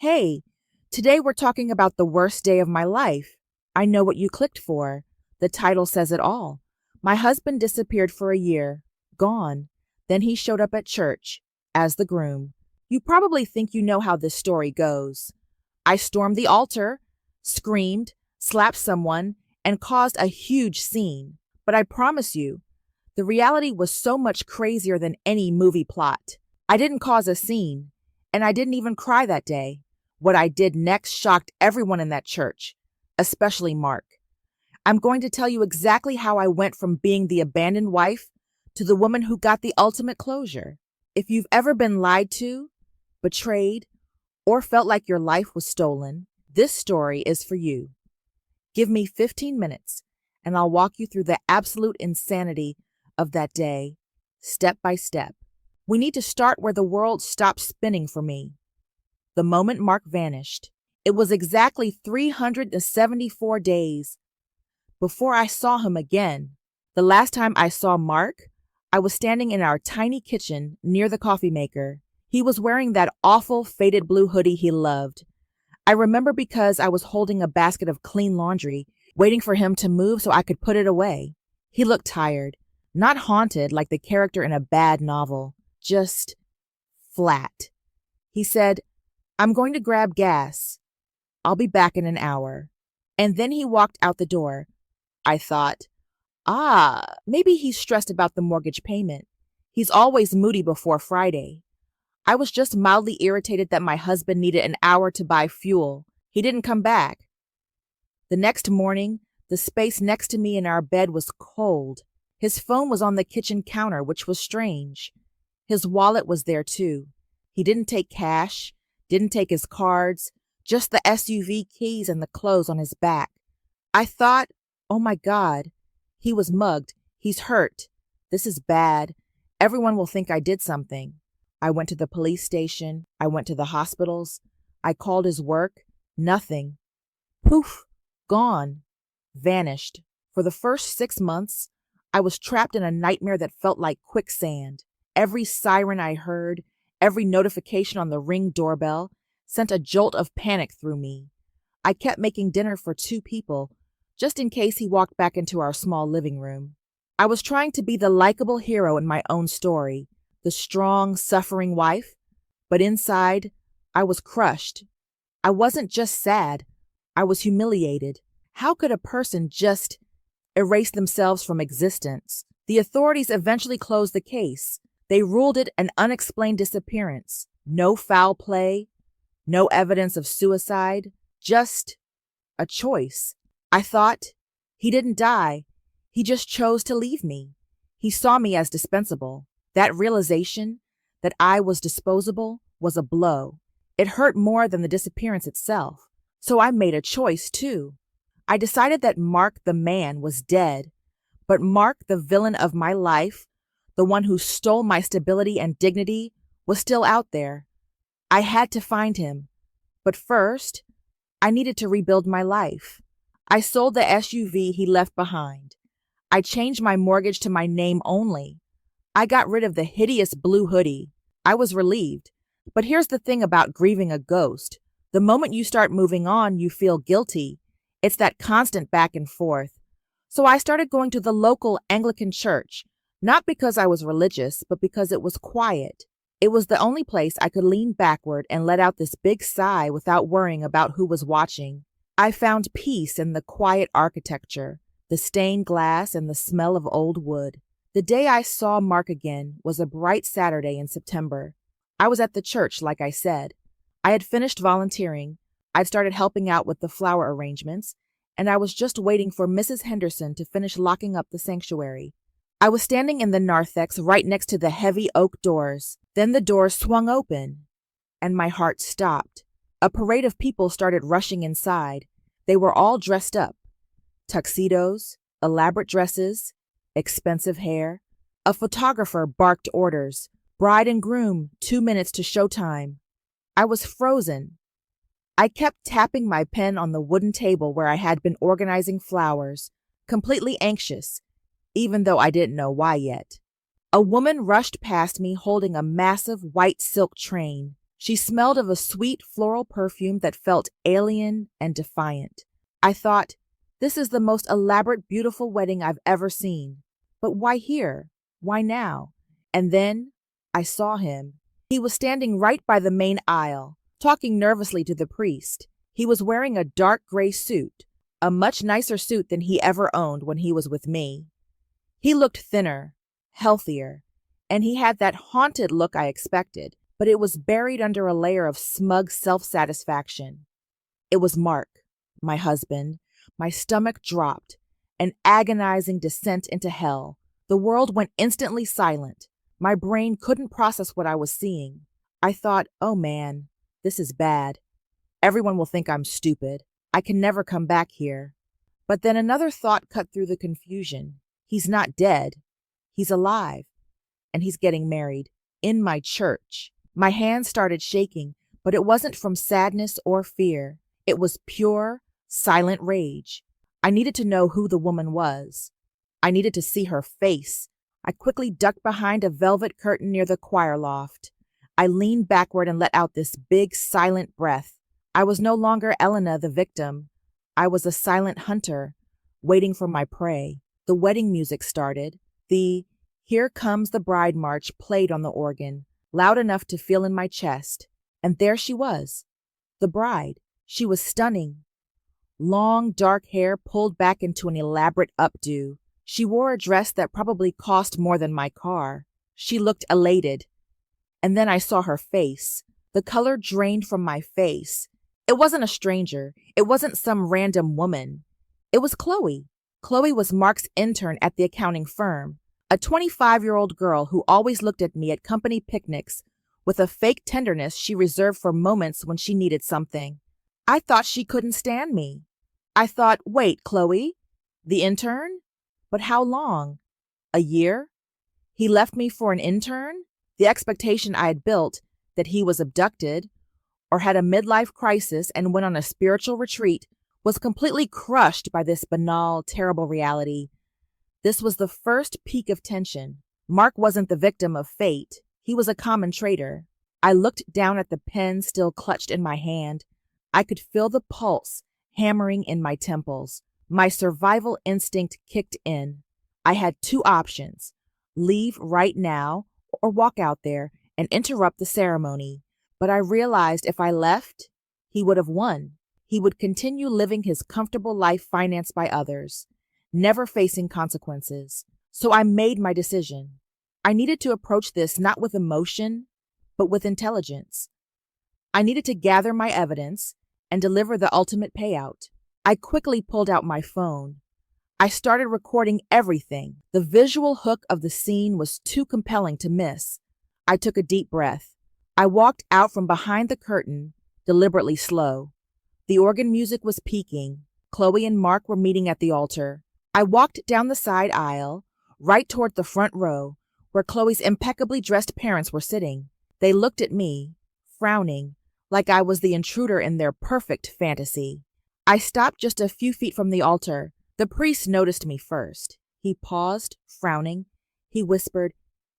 Hey, today we're talking about the worst day of my life. I know what you clicked for. The title says it all. My husband disappeared for a year, gone. Then he showed up at church as the groom. You probably think you know how this story goes. I stormed the altar, screamed, slapped someone, and caused a huge scene. But I promise you, the reality was so much crazier than any movie plot. I didn't cause a scene, and I didn't even cry that day. What I did next shocked everyone in that church, especially Mark. I'm going to tell you exactly how I went from being the abandoned wife to the woman who got the ultimate closure. If you've ever been lied to, betrayed, or felt like your life was stolen, this story is for you. Give me 15 minutes, and I'll walk you through the absolute insanity of that day, step by step. We need to start where the world stopped spinning for me. The moment Mark vanished. It was exactly 374 days before I saw him again. The last time I saw Mark, I was standing in our tiny kitchen near the coffee maker. He was wearing that awful faded blue hoodie he loved. I remember because I was holding a basket of clean laundry, waiting for him to move so I could put it away. He looked tired, not haunted like the character in a bad novel, just flat. He said, "I'm going to grab gas. I'll be back in an hour." And then he walked out the door. I thought, maybe he's stressed about the mortgage payment. He's always moody before Friday. I was just mildly irritated that my husband needed an hour to buy fuel. He didn't come back. The next morning, the space next to me in our bed was cold. His phone was on the kitchen counter, which was strange. His wallet was there too. He didn't take cash, didn't take his cards, just the SUV keys and the clothes on his back. I thought, oh my God, he was mugged. He's hurt. This is bad. Everyone will think I did something. I went to the police station. I went to the hospitals. I called his work. Nothing. Poof, gone. Vanished. For the first 6 months, I was trapped in a nightmare that felt like quicksand. Every siren I heard, every notification on the Ring doorbell sent a jolt of panic through me. I kept making dinner for 2 people, just in case he walked back into our small living room. I was trying to be the likable hero in my own story, the strong, suffering wife, but inside, I was crushed. I wasn't just sad, I was humiliated. How could a person just erase themselves from existence? The authorities eventually closed the case. They ruled it an unexplained disappearance. No foul play, no evidence of suicide, just a choice. I thought, he didn't die. He just chose to leave me. He saw me as dispensable. That realization that I was disposable was a blow. It hurt more than the disappearance itself. So I made a choice too. I decided that Mark the man was dead, but Mark the villain of my life, the one who stole my stability and dignity, was still out there. I had to find him. But first, I needed to rebuild my life. I sold the SUV he left behind. I changed my mortgage to my name only. I got rid of the hideous blue hoodie. I was relieved. But here's the thing about grieving a ghost. The moment you start moving on, you feel guilty. It's that constant back and forth. So I started going to the local Anglican church, not because I was religious, but because it was quiet. It was the only place I could lean backward and let out this big sigh without worrying about who was watching. I found peace in the quiet architecture, the stained glass, and the smell of old wood. The day I saw Mark again was a bright Saturday in September. I was at the church, like I said. I had finished volunteering. I'd started helping out with the flower arrangements, and I was just waiting for Mrs. Henderson to finish locking up the sanctuary. I was standing in the narthex right next to the heavy oak doors. Then the doors swung open, and my heart stopped. A parade of people started rushing inside. They were all dressed up. Tuxedos, elaborate dresses, expensive hair. A photographer barked orders. Bride and groom, 2 minutes to showtime. I was frozen. I kept tapping my pen on the wooden table where I had been organizing flowers, completely anxious, even though I didn't know why yet. A woman rushed past me holding a massive white silk train. She smelled of a sweet floral perfume that felt alien and defiant. I thought, this is the most elaborate, beautiful wedding I've ever seen. But why here? Why now? And then I saw him. He was standing right by the main aisle, talking nervously to the priest. He was wearing a dark gray suit, a much nicer suit than he ever owned when he was with me. He looked thinner, healthier, and he had that haunted look I expected, but it was buried under a layer of smug self-satisfaction. It was Mark, my husband. My stomach dropped, an agonizing descent into hell. The world went instantly silent. My brain couldn't process what I was seeing. I thought, oh man, this is bad. Everyone will think I'm stupid. I can never come back here. But then another thought cut through the confusion. He's not dead. He's alive. And he's getting married. In my church. My hands started shaking, but it wasn't from sadness or fear. It was pure, silent rage. I needed to know who the woman was. I needed to see her face. I quickly ducked behind a velvet curtain near the choir loft. I leaned backward and let out this big, silent breath. I was no longer Elena, the victim. I was a silent hunter, waiting for my prey. The wedding music started. The "Here Comes the Bride" march played on the organ, loud enough to feel in my chest. And there she was, the bride. She was stunning. Long, dark hair pulled back into an elaborate updo. She wore a dress that probably cost more than my car. She looked elated. And then I saw her face. The color drained from my face. It wasn't a stranger. It wasn't some random woman. It was Chloe. Chloe was Mark's intern at the accounting firm, a 25-year-old girl who always looked at me at company picnics with a fake tenderness she reserved for moments when she needed something. I thought she couldn't stand me. I thought, wait, Chloe? The intern? But how long? A year? He left me for an intern? The expectation I had built, that he was abducted or had a midlife crisis and went on a spiritual retreat, was completely crushed by this banal, terrible reality. This was the first peak of tension. Mark wasn't the victim of fate. He was a common traitor. I looked down at the pen still clutched in my hand. I could feel the pulse hammering in my temples. My survival instinct kicked in. I had two options: leave right now or walk out there and interrupt the ceremony. But I realized if I left, he would have won. He would continue living his comfortable life financed by others, never facing consequences. So I made my decision. I needed to approach this not with emotion, but with intelligence. I needed to gather my evidence and deliver the ultimate payout. I quickly pulled out my phone. I started recording everything. The visual hook of the scene was too compelling to miss. I took a deep breath. I walked out from behind the curtain, deliberately slow. The organ music was peaking. Chloe and Mark were meeting at the altar. I walked down the side aisle, right toward the front row, where Chloe's impeccably dressed parents were sitting. They looked at me, frowning, like I was the intruder in their perfect fantasy. I stopped just a few feet from the altar. The priest noticed me first. He paused, frowning. He whispered,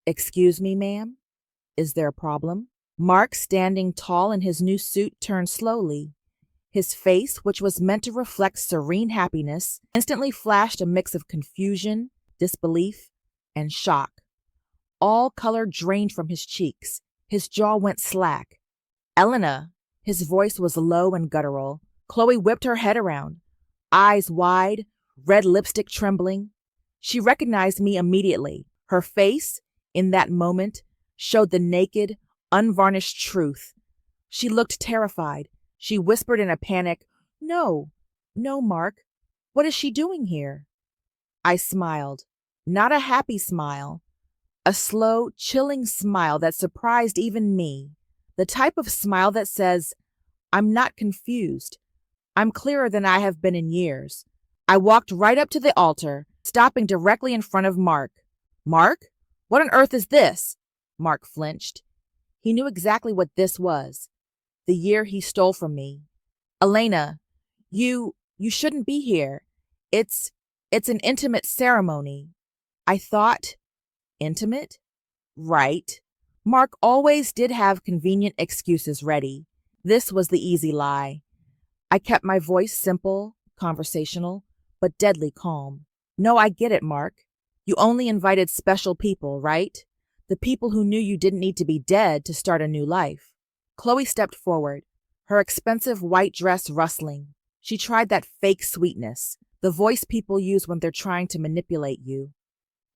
"Excuse me, ma'am? Is there a problem?" Mark, standing tall in his new suit, turned slowly. His face, which was meant to reflect serene happiness, instantly flashed a mix of confusion, disbelief, and shock. All color drained from his cheeks. His jaw went slack. "Elena!" His voice was low and guttural. Chloe whipped her head around, eyes wide, red lipstick trembling. She recognized me immediately. Her face, in that moment, showed the naked, unvarnished truth. She looked terrified. She whispered in a panic, "No, no, Mark. What is she doing here?" I smiled. Not a happy smile. A slow, chilling smile that surprised even me. The type of smile that says, "I'm not confused. I'm clearer than I have been in years." I walked right up to the altar, stopping directly in front of Mark. "Mark? What on earth is this?" Mark flinched. He knew exactly what this was. The year he stole from me. "Elena, you shouldn't be here. It's an intimate ceremony." I thought, intimate? Right. Mark always did have convenient excuses ready. This was the easy lie. I kept my voice simple, conversational, but deadly calm. No, I get it, Mark. You only invited special people, right? The people who knew you didn't need to be dead to start a new life. Chloe stepped forward, her expensive white dress rustling. She tried that fake sweetness, the voice people use when they're trying to manipulate you.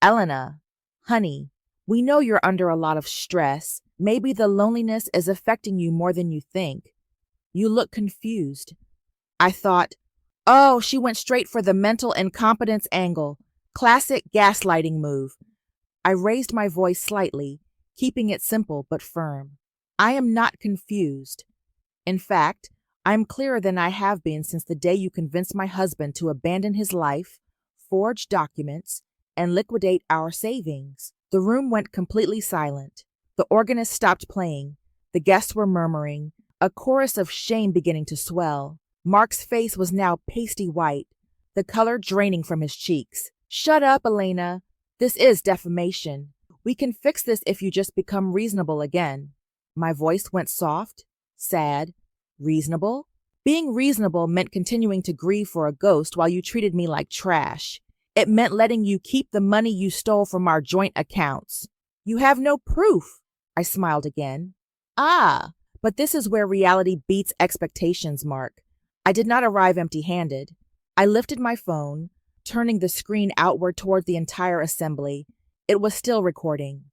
Elena, honey, we know you're under a lot of stress. Maybe the loneliness is affecting you more than you think. You look confused. I thought, oh, she went straight for the mental incompetence angle. Classic gaslighting move. I raised my voice slightly, keeping it simple but firm. I am not confused. In fact, I am clearer than I have been since the day you convinced my husband to abandon his life, forge documents, and liquidate our savings. The room went completely silent. The organist stopped playing. The guests were murmuring, a chorus of shame beginning to swell. Mark's face was now pasty white, the color draining from his cheeks. Shut up, Elena. This is defamation. We can fix this if you just become reasonable again. My voice went soft, sad, reasonable. Being reasonable meant continuing to grieve for a ghost while you treated me like trash. It meant letting you keep the money you stole from our joint accounts. You have no proof. I smiled again. Ah, but this is where reality beats expectations, Mark. I did not arrive empty-handed. I lifted my phone, turning the screen outward toward the entire assembly. It was still recording.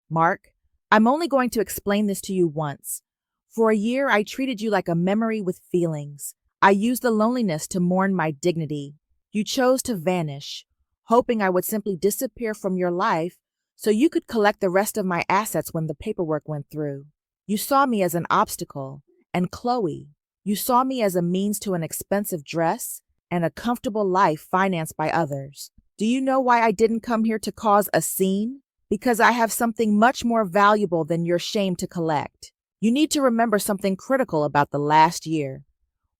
Mark, I'm only going to explain this to you once. For a year, I treated you like a memory with feelings. I used the loneliness to mourn my dignity. You chose to vanish, hoping I would simply disappear from your life so you could collect the rest of my assets when the paperwork went through. You saw me as an obstacle, and Chloe, you saw me as a means to an expensive dress and a comfortable life financed by others. Do you know why I didn't come here to cause a scene? Because I have something much more valuable than your shame to collect. You need to remember something critical about the last year.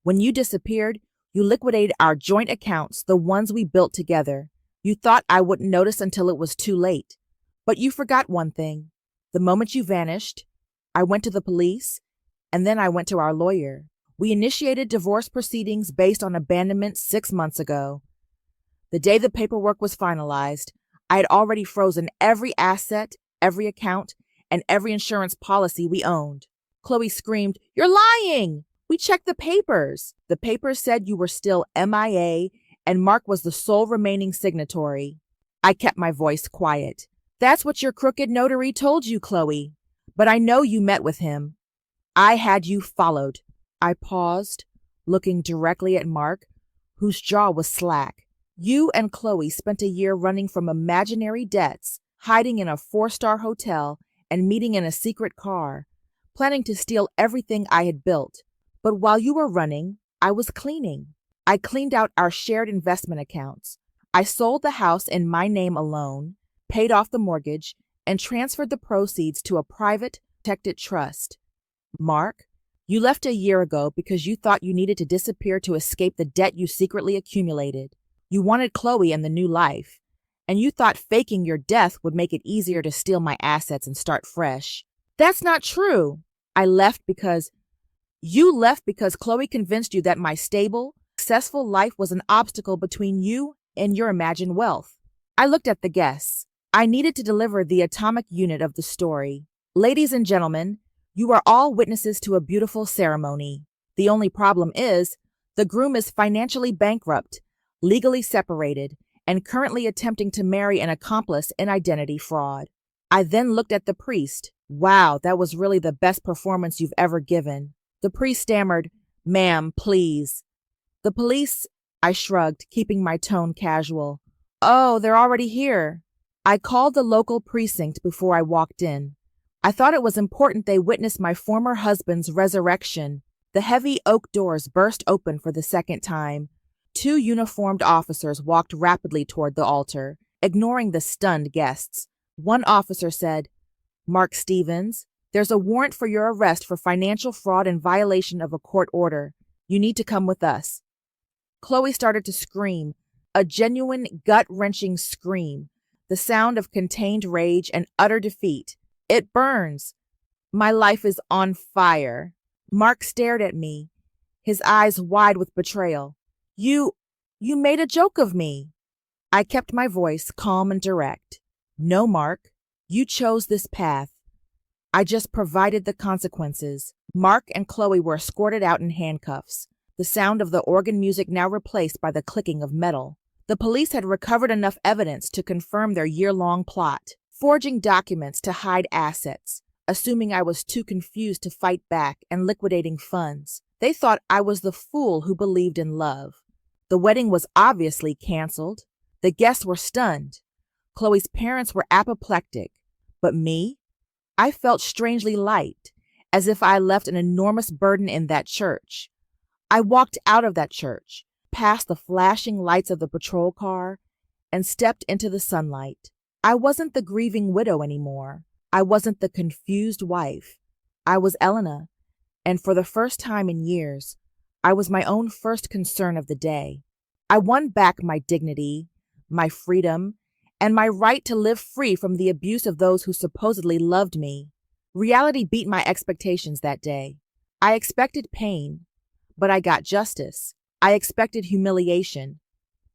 When you disappeared, you liquidated our joint accounts, the ones we built together. You thought I wouldn't notice until it was too late. But you forgot one thing. The moment you vanished, I went to the police, and then I went to our lawyer. We initiated divorce proceedings based on abandonment 6 months ago. The day the paperwork was finalized, I had already frozen every asset, every account, and every insurance policy we owned. Chloe screamed, "You're lying! We checked the papers." The papers said you were still MIA, and Mark was the sole remaining signatory. I kept my voice quiet. That's what your crooked notary told you, Chloe. But I know you met with him. I had you followed. I paused, looking directly at Mark, whose jaw was slack. You and Chloe spent a year running from imaginary debts, hiding in a 4-star hotel, and meeting in a secret car, planning to steal everything I had built. But while you were running, I was cleaning. I cleaned out our shared investment accounts. I sold the house in my name alone, paid off the mortgage, and transferred the proceeds to a private, protected trust. Mark, you left a year ago because you thought you needed to disappear to escape the debt you secretly accumulated. You wanted Chloe and the new life, and you thought faking your death would make it easier to steal my assets and start fresh. That's not true. You left because Chloe convinced you that my stable, successful life was an obstacle between you and your imagined wealth. I looked at the guests. I needed to deliver the atomic unit of the story. Ladies and gentlemen, you are all witnesses to a beautiful ceremony. The only problem is, the groom is financially bankrupt, legally separated, and currently attempting to marry an accomplice in identity fraud. I then looked at the priest. Wow, that was really the best performance you've ever given. The priest stammered, "Ma'am, please." The police, I shrugged, keeping my tone casual. "Oh, they're already here." I called the local precinct before I walked in. I thought it was important they witness my former husband's resurrection. The heavy oak doors burst open for the second time. 2 uniformed officers walked rapidly toward the altar, ignoring the stunned guests. One officer said, "Mark Stevens, there's a warrant for your arrest for financial fraud and violation of a court order. You need to come with us." Chloe started to scream, a genuine gut-wrenching scream, the sound of contained rage and utter defeat. It burns. My life is on fire. Mark stared at me, his eyes wide with betrayal. You made a joke of me. I kept my voice calm and direct. No, Mark, you chose this path. I just provided the consequences. Mark and Chloe were escorted out in handcuffs, the sound of the organ music now replaced by the clicking of metal. The police had recovered enough evidence to confirm their year-long plot, forging documents to hide assets, assuming I was too confused to fight back, and liquidating funds. They thought I was the fool who believed in love. The wedding was obviously canceled. The guests were stunned. Chloe's parents were apoplectic. But me? I felt strangely light, as if I left an enormous burden in that church. I walked out of that church, past the flashing lights of the patrol car, and stepped into the sunlight. I wasn't the grieving widow anymore. I wasn't the confused wife. I was Elena, and for the first time in years, I was my own first concern of the day. I won back my dignity, my freedom, and my right to live free from the abuse of those who supposedly loved me. Reality beat my expectations that day. I expected pain, but I got justice. I expected humiliation,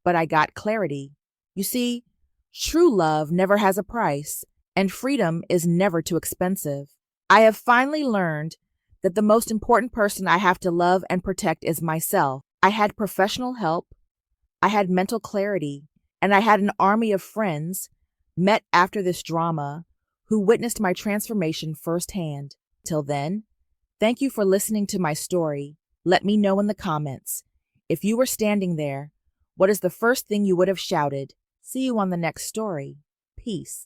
but I got clarity. You see, true love never has a price, and freedom is never too expensive. I have finally learned that the most important person I have to love and protect is myself. I had professional help, I had mental clarity, and I had an army of friends, met after this drama, who witnessed my transformation firsthand. Till then, thank you for listening to my story. Let me know in the comments. If you were standing there, what is the first thing you would have shouted? See you on the next story. Peace.